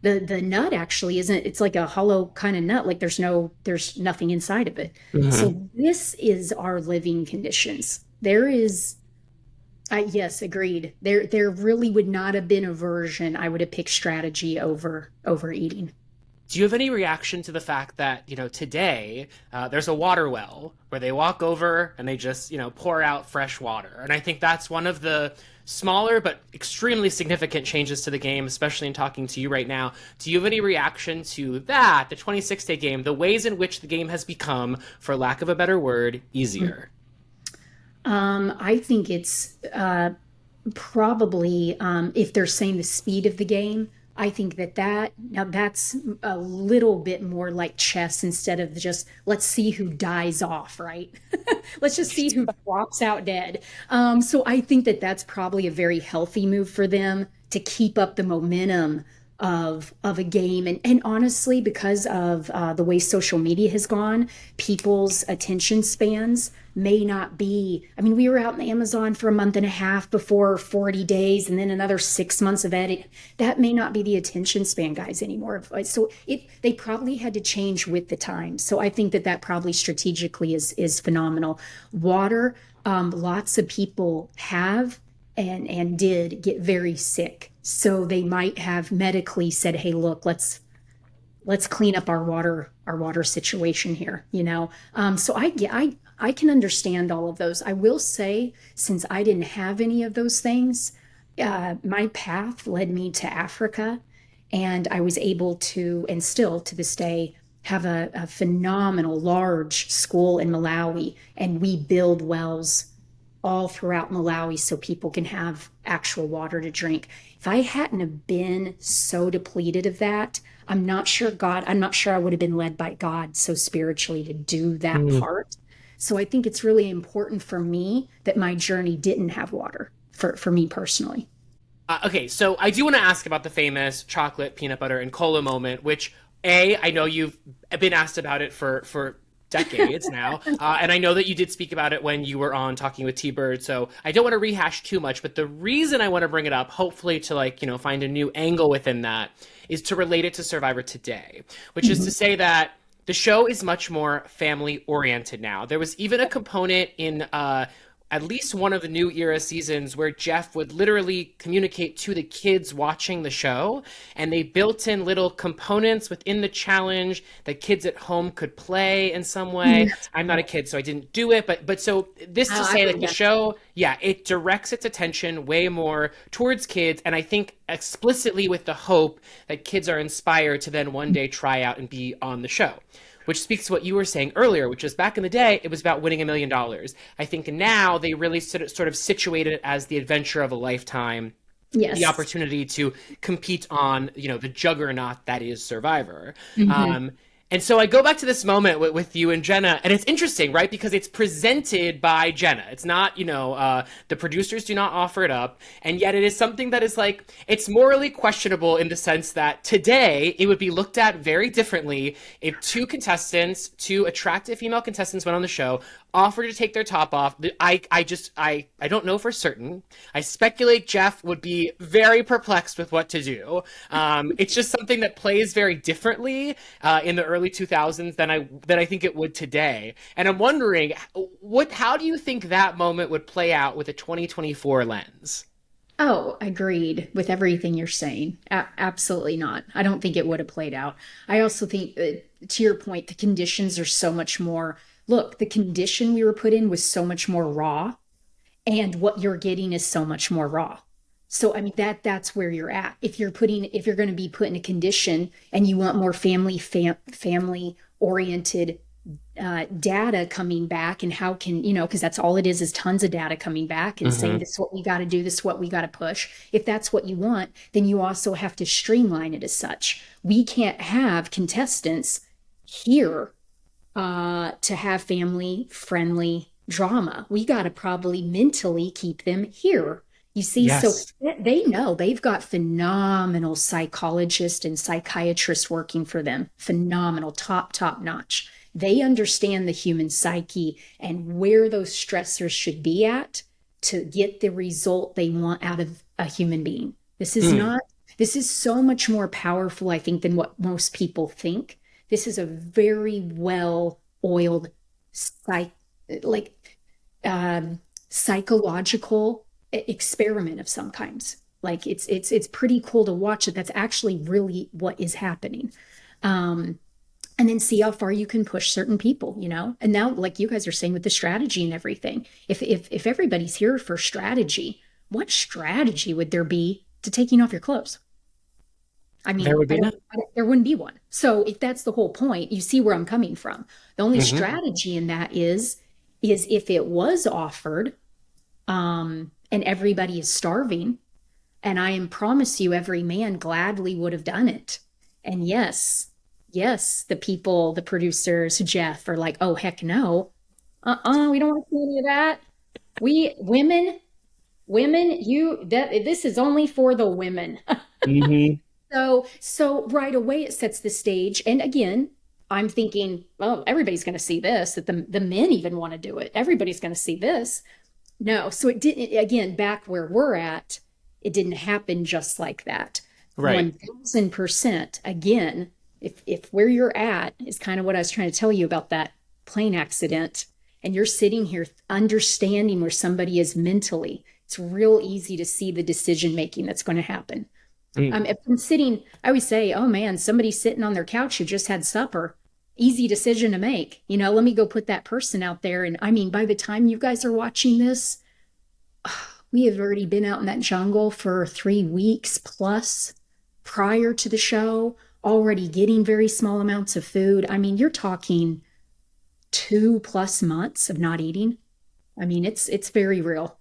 The nut actually isn't, it's like a hollow kind of nut, like there's nothing inside of it. So this is our living conditions. There is Yes, agreed. There really would not have been a version I would have picked strategy over overeating. Do you have any reaction to the fact that, today there's a water well where they walk over and they just, pour out fresh water? And I think that's one of the smaller but extremely significant changes to the game, especially in talking to you right now. Do you have any reaction to that, the 26-day game, the ways in which the game has become, for lack of a better word, easier? I think it's probably if they're saying the speed of the game, I think that now that's a little bit more like chess instead of just let's see who dies off, right? Let's just see who drops out dead. So I think that that's probably a very healthy move for them to keep up the momentum of a game. And honestly, because of the way social media has gone, people's attention spans may not be. I mean, we were out in the Amazon for a month and a half before 40 days and then another 6 months of edit. That may not be the attention span guys anymore. So they probably had to change with the times. So I think that that probably strategically is phenomenal. Water, lots of people have and did get very sick. So they might have medically said, "Hey, look, let's clean up our water situation here." So I can understand all of those. I will say, since I didn't have any of those things, my path led me to Africa, and I was able to, and still to this day, have a phenomenal large school in Malawi, and we build wells all throughout Malawi so people can have actual water to drink. If I hadn't have been so depleted of that, I'm not sure I would have been led by God so spiritually to do that part. So I think it's really important for me that my journey didn't have water for me personally. Okay, so I do want to ask about the famous chocolate, peanut butter, and cola moment, which I know you've been asked about it for decades now. And I know that you did speak about it when you were on Talking with T-Bird, so I don't want to rehash too much, but the reason I want to bring it up, hopefully to find a new angle within that, is to relate it to Survivor today, which is to say that the show is much more family oriented now. There was even a component in at least one of the new era seasons where Jeff would literally communicate to the kids watching the show, and they built in little components within the challenge that kids at home could play in some way. I'm not a kid, so I didn't do it, but so this to say that the show, it directs its attention way more towards kids, and I think explicitly with the hope that kids are inspired to then one day try out and be on the show. Which speaks to what you were saying earlier, which is back in the day, it was about winning $1 million. I think now they really sort of situated it as the adventure of a lifetime. Yes. The opportunity to compete on, the juggernaut that is Survivor. And so I go back to this moment with you and Jenna, and it's interesting, right? Because it's presented by Jenna. It's not, the producers do not offer it up. And yet it is something that is like, it's morally questionable in the sense that today it would be looked at very differently if two attractive female contestants went on the show, offered to take their top off. I don't know for certain. I speculate Jeff would be very perplexed with what to do. It's just something that plays very differently in the early 2000s than I think it would today. And I'm wondering, how do you think that moment would play out with a 2024 lens? Oh, agreed with everything you're saying. Absolutely not. I don't think it would have played out. I also think, to your point, the conditions are so much more. Look, the condition we were put in was so much more raw, and what you're getting is so much more raw. So, I mean, that's where you're at. If you're going to be put in a condition and you want more family oriented data coming back, and how can, because that's all it is tons of data coming back and saying this is what we got to do, this is what we got to push. If that's what you want, then you also have to streamline it as such. We can't have contestants here to have family friendly drama. We got to probably mentally keep them here. You see, yes. So they know they've got phenomenal psychologists and psychiatrists working for them. Phenomenal, top notch. They understand the human psyche and where those stressors should be at to get the result they want out of a human being. This is so much more powerful, I think, than what most people think. This is a very well-oiled psychological experiment of some kinds. Like it's pretty cool to watch it. That's actually really what is happening. And then see how far you can push certain people, you know? And now, like you guys are saying with the strategy and everything, if everybody's here for strategy, what strategy would there be to taking off your clothes? I mean, There would be none. there wouldn't be one. So if that's the whole point, you see where I'm coming from. The only strategy in that is if it was offered, and everybody is starving, and I promise you, every man gladly would have done it. And yes, the people, the producers, Jeff, are like, oh, heck no. We don't want to see any of that. Women, this is only for the women. So right away it sets the stage. And again, I'm thinking, well, everybody's going to see this, that the men even want to do it. Everybody's going to see this. No, so it didn't, again, back where we're at, it didn't happen just like that. Right. 1000%. Again, if where you're at is kind of what I was trying to tell you about that plane accident, and you're sitting here understanding where somebody is mentally, it's real easy to see the decision making that's going to happen. If I'm sitting, I always say, oh man, somebody's sitting on their couch who just had supper. Easy decision to make. You know, let me go put that person out there. And I mean, by the time you guys are watching this, we have already been out in that jungle for 3 weeks plus prior to the show, already getting very small amounts of food. I mean, you're talking 2+ months of not eating. I mean, it's very real.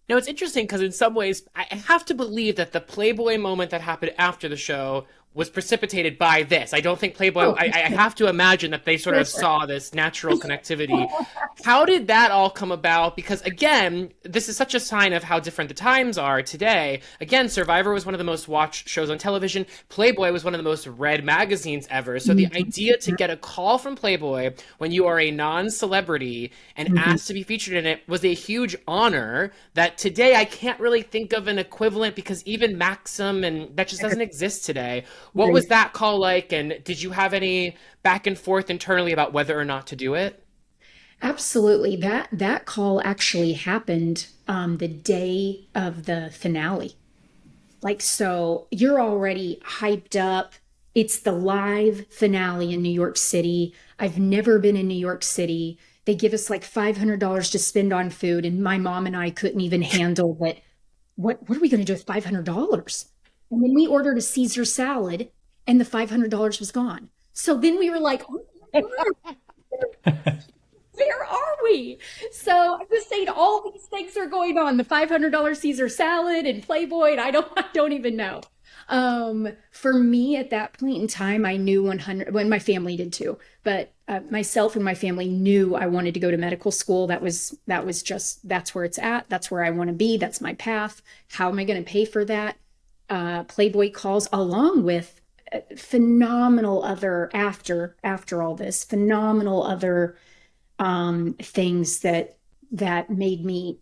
Now, it's interesting because in some ways, I have to believe that the Playboy moment that happened after the show was precipitated by this. I don't think Playboy, I have to imagine that they sort of saw this natural connectivity. How did that all come about? Because again, this is such a sign of how different the times are today. Again, Survivor was one of the most watched shows on television. Playboy was one of the most read magazines ever. So the idea to get a call from Playboy when you are a non-celebrity and asked to be featured in it was a huge honor that today I can't really think of an equivalent, because even Maxim and that just doesn't exist today. What was that call like? And did you have any back and forth internally about whether or not to do it? Absolutely. That call actually happened the day of the finale. Like, so you're already hyped up. It's the live finale in New York City. I've never been in New York City. They give us like $500 to spend on food, and my mom and I couldn't even handle that. What are we going to do with $500? And then we ordered a Caesar salad, and the $500 was gone. So then we were like, oh my God, where are we? So I'm just saying, all these things are going on. The $500 Caesar salad and Playboy, and I don't even know. For me at that point in time, I knew 100, when my family did too, but myself and my family knew I wanted to go to medical school. That was just, that's where it's at. That's where I want to be. That's my path. How am I going to pay for that? Playboy calls, along with phenomenal other, after all this, phenomenal other things that made me,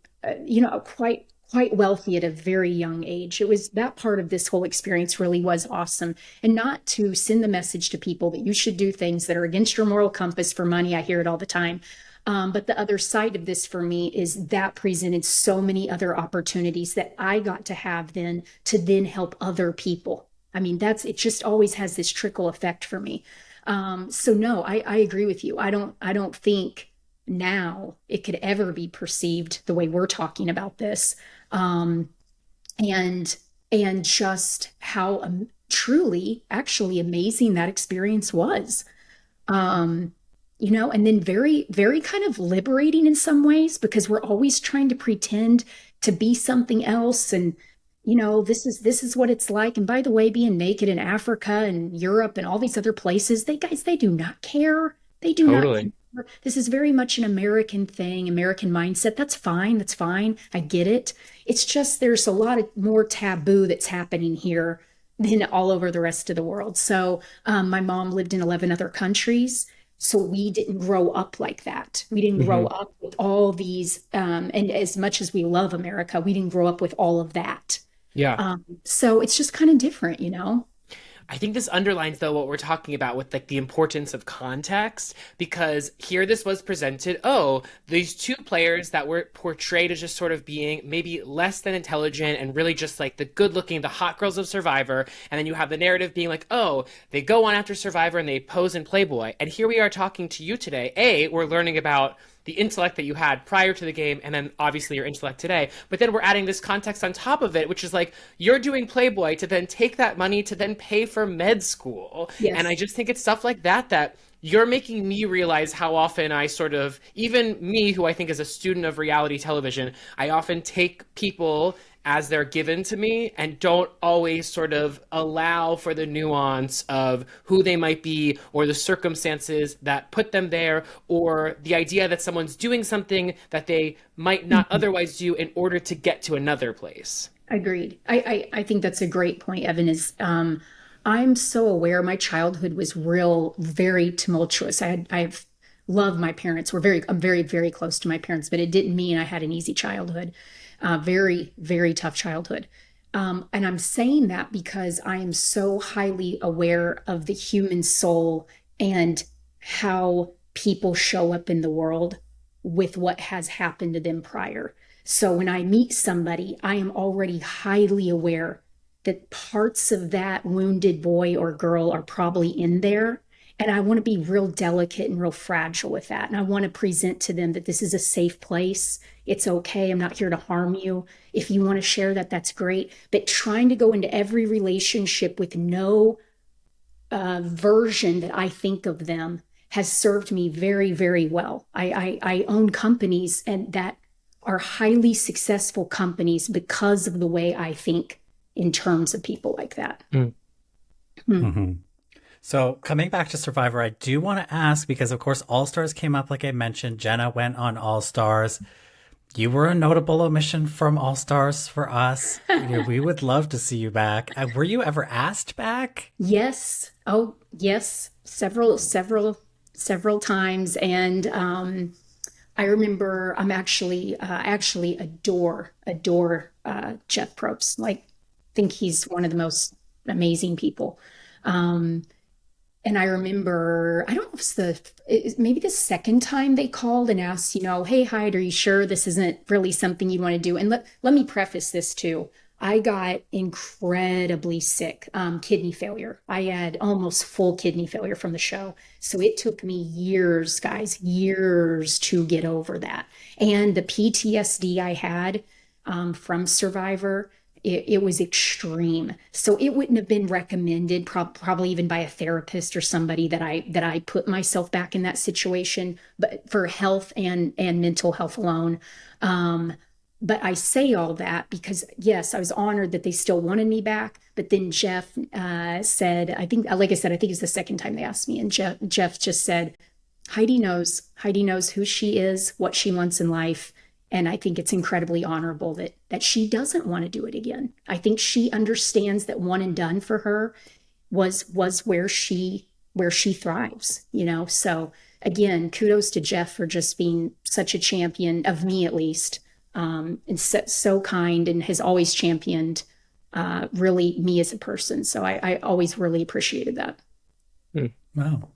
quite wealthy at a very young age. It was that part of this whole experience really was awesome. And not to send the message to people that you should do things that are against your moral compass for money. I hear it all the time. But the other side of this for me is that presented so many other opportunities that I got to have then to then help other people. I mean, it just always has this trickle effect for me. So no, I agree with you. I don't think now it could ever be perceived the way we're talking about this. And just how truly actually amazing that experience was. And then very, very kind of liberating in some ways, because we're always trying to pretend to be something else. And, this is what it's like. And by the way, being naked in Africa and Europe and all these other places, they do not care. They do not care. This is very much an American thing, American mindset. That's fine. That's fine. I get it. It's just, there's a lot more taboo that's happening here than all over the rest of the world. So my mom lived in 11 other countries. So we didn't grow up like that. We didn't grow up with all these, and as much as we love America, we didn't grow up with all of that. Yeah. So it's just kind of different, I think this underlines, though, what we're talking about with like the importance of context, because here this was presented, oh, these two players that were portrayed as just sort of being maybe less than intelligent and really just like the good looking, the hot girls of Survivor. And then you have the narrative being like, oh, they go on after Survivor and they pose in Playboy. And here we are talking to you today. We're learning about the intellect that you had prior to the game, and then obviously your intellect today. But then we're adding this context on top of it, which is like you're doing Playboy to then take that money to then pay for med school. Yes. And I just think it's stuff like that you're making me realize how often I sort of, even me, who I think is a student of reality television, I often take people as they're given to me and don't always sort of allow for the nuance of who they might be or the circumstances that put them there, or the idea that someone's doing something that they might not otherwise do in order to get to another place. Agreed. I think that's a great point, Evan, is I'm so aware my childhood was very tumultuous. I've loved my parents. I'm very, very close to my parents, but it didn't mean I had an easy childhood. Very, very tough childhood. And I'm saying that because I am so highly aware of the human soul and how people show up in the world with what has happened to them prior. So when I meet somebody, I am already highly aware that parts of that wounded boy or girl are probably in there. And I want to be real delicate and real fragile with that. And I want to present to them that this is a safe place. It's okay. I'm not here to harm you. If you want to share that, that's great. But trying to go into every relationship with no version that I think of them has served me very, very well. I own companies and that are highly successful companies because of the way I think in terms of people like that. Mm-hmm. So coming back to Survivor, I do want to ask, because of course All Stars came up, like I mentioned, Jenna went on All Stars. You were a notable omission from All Stars for us. We would love to see you back. Were you ever asked back? Yes. Oh, yes. Several times. And I remember I actually adore Jeff Probst. Like, think he's one of the most amazing people. And I remember, I don't know if it's maybe the second time they called and asked, hey, Heidi, are you sure this isn't really something you want to do? And let me preface this too. I got incredibly sick, kidney failure. I had almost full kidney failure from the show. So it took me years, guys, years to get over that. And the PTSD I had from Survivor, it was extreme. So it wouldn't have been recommended probably even by a therapist or somebody that I put myself back in that situation, but for health and mental health alone. But I say all that because, yes, I was honored that they still wanted me back. But then Jeff said, I think it's the second time they asked me. And Jeff just said, Heidi knows who she is, what she wants in life. And I think it's incredibly honorable that she doesn't want to do it again. I think she understands that one and done for her was where she thrives, So again, kudos to Jeff for just being such a champion of me, at least, and so kind, and has always championed really me as a person. So I always really appreciated that. Wow.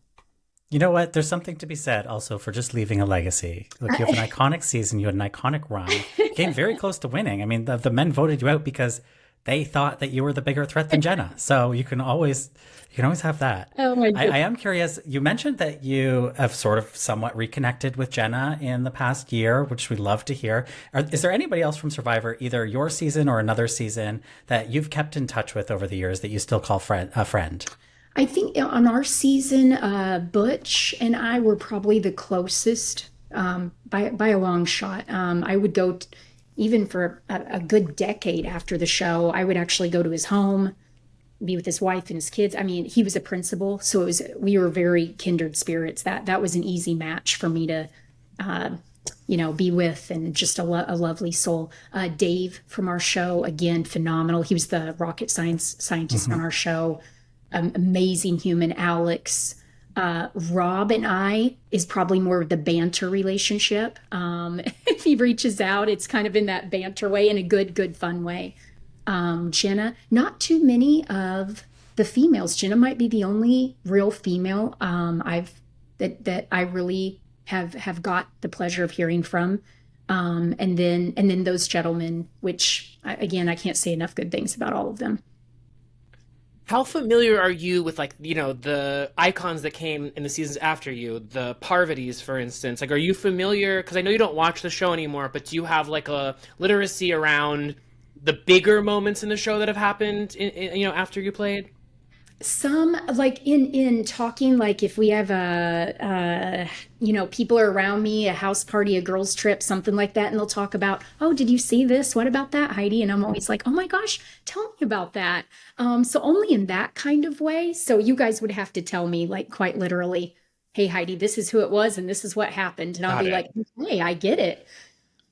You know what? There's something to be said also for just leaving a legacy. Look, you have an iconic season. You had an iconic run. You came very close to winning. I mean, the men voted you out because they thought that you were the bigger threat than Jenna. So you can always have that. Oh my goodness. I am curious. You mentioned that you have sort of somewhat reconnected with Jenna in the past year, which we'd love to hear. Is there anybody else from Survivor, either your season or another season, that you've kept in touch with over the years that you still call a friend? I think on our season, Butch and I were probably the closest by a long shot. I would go even for a good decade after the show. I would actually go to his home, be with his wife and his kids. I mean, he was a principal, so we were very kindred spirits. That was an easy match for me to be with, and just a lovely soul. Dave from our show, again, phenomenal. He was the rocket scientist on our show. Amazing human. Alex, Rob and I is probably more of the banter relationship. If he reaches out, it's kind of in that banter way, in a good fun way. Jenna, not too many of the females. Jenna might be the only real female that I really have got the pleasure of hearing from. And then those gentlemen, which again, I can't say enough good things about all of them. How familiar are you with, like, the icons that came in the seasons after you, the Parvatis, for instance? Like, are you familiar? Because I know you don't watch the show anymore, but do you have like a literacy around the bigger moments in the show that have happened after you played? Some, like, in talking, like if we have people are around me, a house party, a girls trip, something like that, and they'll talk about, oh, did you see this? What about that, Heidi? And I'm always like, oh my gosh, tell me about that. So only in that kind of way. So you guys would have to tell me, like, quite literally, hey, Heidi, this is who it was and this is what happened. And I'll be like, hey, I get it.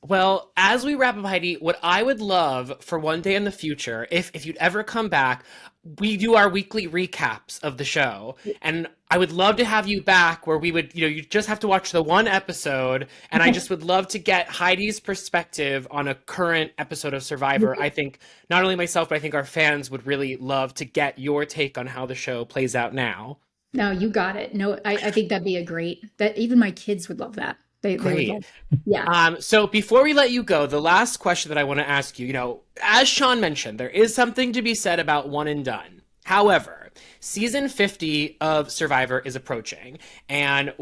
Well, as we wrap up, Heidi, what I would love for one day in the future, if you'd ever come back, we do our weekly recaps of the show. And I would love to have you back where we would, you just have to watch the one episode. And I just would love to get Heidi's perspective on a current episode of Survivor. I think not only myself, but I think our fans would really love to get your take on how the show plays out now. No, you got it. No, I think that'd be that even my kids would love that. They would love, yeah. So before we let you go, the last question that I want to ask you, as Sean mentioned, there is something to be said about one and done. However, season 50 of Survivor is approaching, and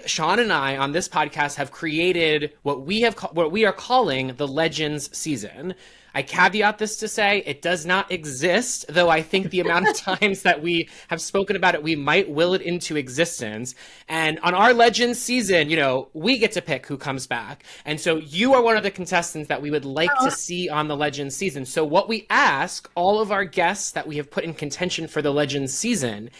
Sean and I, on this podcast have created what we are calling the Legends season. I caveat this to say it does not exist, though I think the amount of times that we have spoken about it, we might will it into existence. And on our Legends season, we get to pick who comes back. And so you are one of the contestants that we would like to see on the Legends season. So what we ask all of our guests that we have put in contention for the Legends season,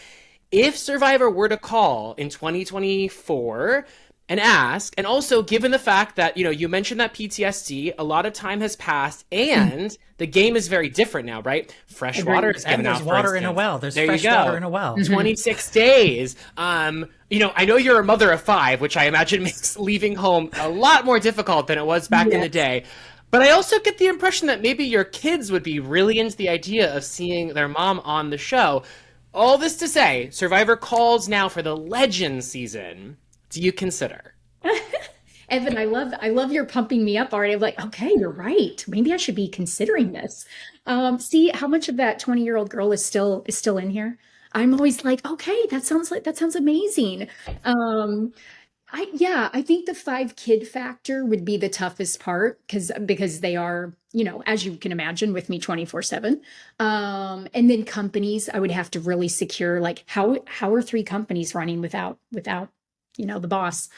if Survivor were to call in 2024 and ask, and also given the fact that, you mentioned that PTSD, a lot of time has passed and the game is very different now, right? Fresh water is given out, there's water in a well. There's fresh water in a well. 26 days. I know you're a mother of 5, which I imagine makes leaving home a lot more difficult than it was back in the day. But I also get the impression that maybe your kids would be really into the idea of seeing their mom on the show. All this to say, Survivor calls now for the Legends season. Do you consider? Evan, I love your pumping me up already. I'm like, okay, you're right. Maybe I should be considering this. See how much of that 20-year-old girl is still in here. I'm always like, okay, that sounds amazing. I think the 5 kid factor would be the toughest part because they are, as you can imagine, with me 24/7. And then companies, I would have to really secure, like, how are 3 companies running without the boss.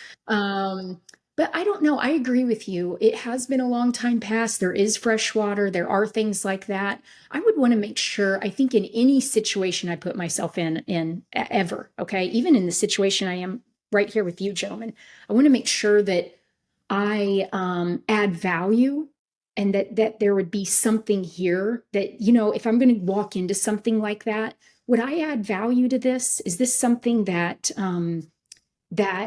But I don't know. I agree with you. It has been a long time past. There is fresh water. There are things like that. I would want to make sure, I think in any situation I put myself in ever, okay, even in the situation I am right here with you, gentlemen, I want to make sure that I add value and that there would be something here that, if I'm going to walk into something like that, would I add value to this? Is this something that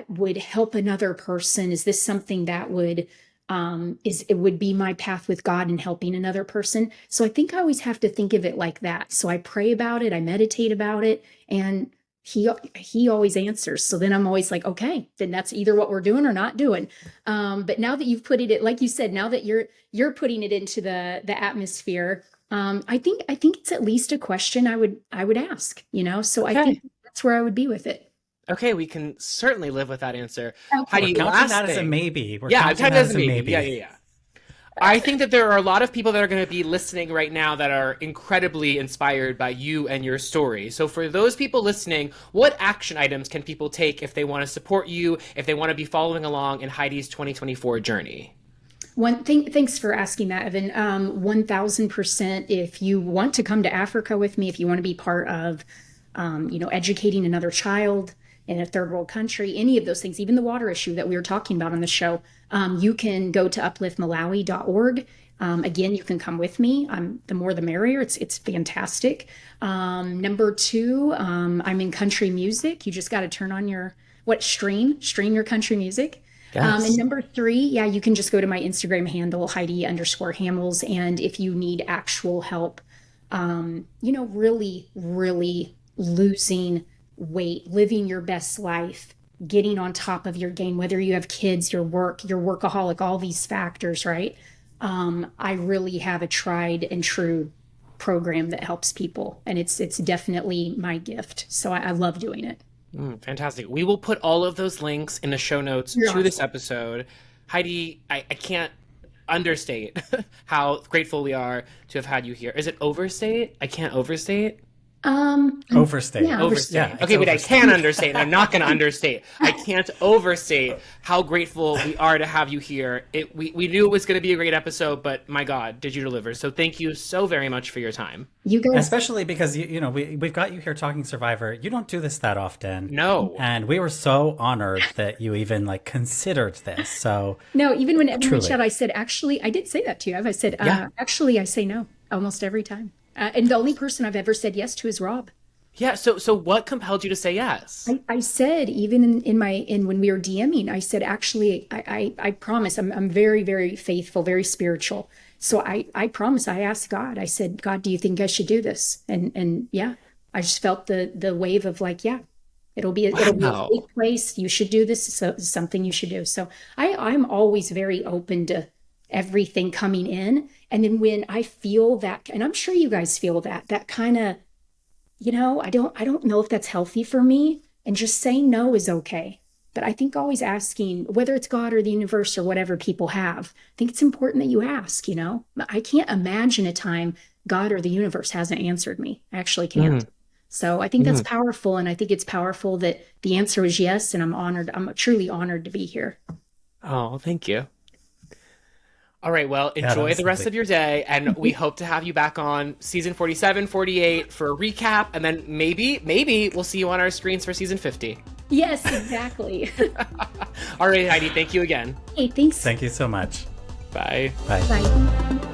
would help another person? Is this something that would it would be my path with God in helping another person? So I think I always have to think of it like that. So I pray about it, I meditate about it, and he always answers. So then I'm always like, okay, then that's either what we're doing or not doing. But now that you've put it, like you said, now that you're putting it into the atmosphere, I think it's at least a question I would ask, So okay. I think that's where I would be with it. Okay, we can certainly live with that answer. Okay. Heidi, we're counting that as a maybe. I've had that as a maybe. Yeah. I think that there are a lot of people that are going to be listening right now that are incredibly inspired by you and your story. So for those people listening, what action items can people take if they want to support you, if they want to be following along in Heidi's 2024 journey? Thanks for asking that, Evan. 1000%. If you want to come to Africa with me, if you want to be part of, educating another child in a third world country, any of those things, even the water issue that we were talking about on the show, you can go to upliftmalawi.org. Again, you can come with me. The more the merrier. It's fantastic. Number 2, I'm in country music. You just got to turn on stream your country music. Yes. And number 3, you can just go to my Instagram handle, Heidi_Hamels. And if you need actual help really, really losing weight, living your best life, getting on top of your game, whether you have kids, your work, your workaholic, all these factors, right? I really have a tried and true program that helps people, and it's definitely my gift. So I love doing it. Fantastic. We will put all of those links in the show notes to this episode. Heidi, I can't understate how grateful we are to have had you here. Is it overstate? I can't overstate. Overstate. Yeah, Overstate. Yeah, Okay, wait, I overstate. can understate, and I'm not going to understate. I can't overstate how grateful we are to have you here. We knew it was going to be a great episode, but my God, did you deliver? So thank you so very much for your time. You guys, Especially because we've got you here talking Survivor. You don't do this that often. No. And we were so honored that you even considered this. So no, even when Evan reached Truly. out, I said, actually, I did say that to you. I said, actually, I say no almost every time. And the only person I've ever said yes to is Rob. Yeah, so what compelled you to say yes? I said, even in when we were DMing, I said, actually, I promise I'm very, very faithful, very spiritual. So I promise, I asked God, I said, God, do you think I should do this? And yeah, I just felt the wave of it'll be a safe place. You should do this. So it's something you should do. So I'm always very open to everything coming in. And then when I feel that, and I'm sure you guys feel that kind of, I don't know if that's healthy for me, and just saying no is okay. But I think always asking, whether it's God or the universe or whatever people have, I think it's important that you ask, I can't imagine a time God or the universe hasn't answered me. I actually can't. So I think that's powerful. And I think it's powerful that the answer was yes. And I'm honored. I'm truly honored to be here. Oh, thank you. All right, well, enjoy the rest of your day, and we hope to have you back on season 47, 48 for a recap, and then maybe we'll see you on our screens for season 50. Yes, exactly. All right, Heidi, thank you again. Hey, thanks. thank you so much. Bye. Bye. Bye.